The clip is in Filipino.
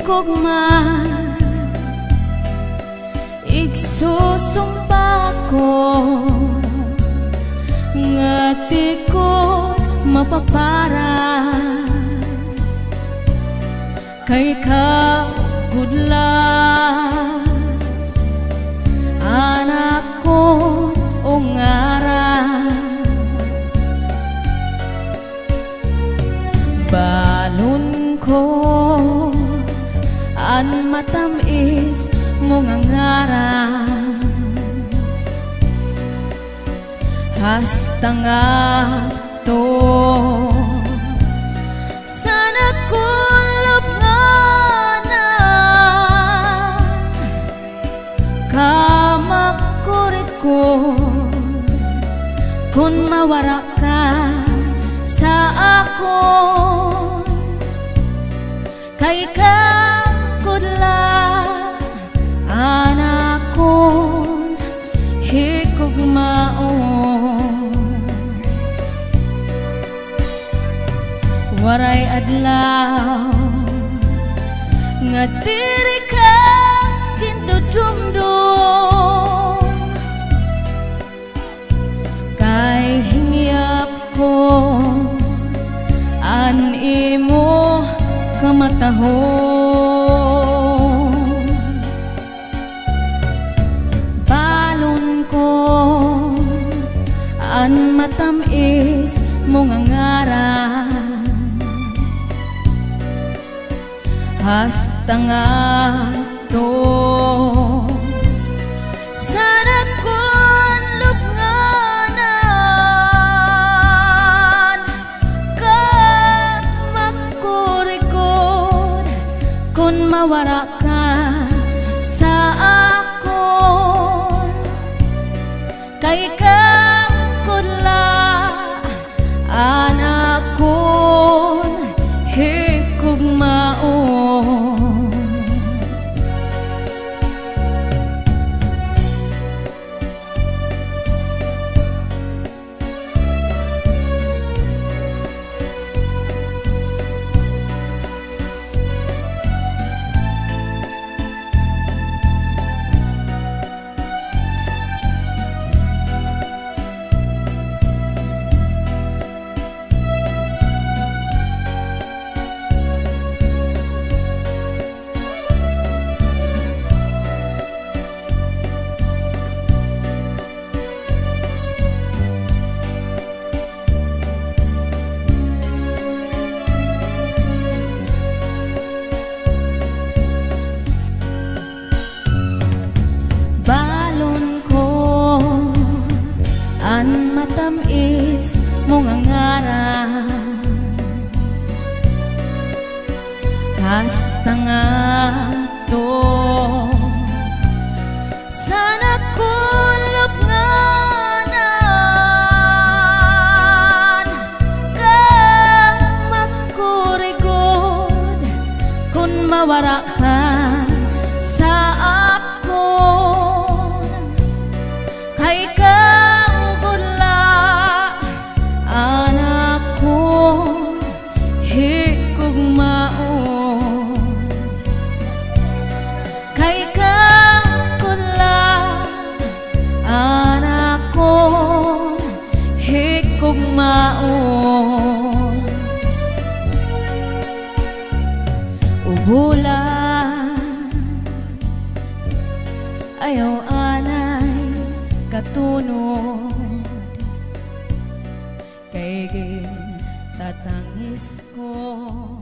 hikugma igsusumpa ko nga di ko mapapara kay kagudla anak ko o ngara balon ko an matamis mo nga ngara hasta nga to sana kulop nga na kamakurit ko kung mawara ka sa akon kay kakudla anak kon hikugmaon waray adlaw nga diri ka kindudumdum kay hingyap ko an imo kamatahon balon ko an matamis mo nga ngaran hasta nga to sana kun lubnganan ka makurikod kun mawara ka sa akon kay kakudla anak kon hikugmaon matamis mo nga ngaran hasta nga to sana kulop nganan ka makurigod kun mawara ka sa akon kay ka anak ko hikugmaon kay kakudla anak ko hikugmaon ubulan ayaw anay katunod kay tatangis ko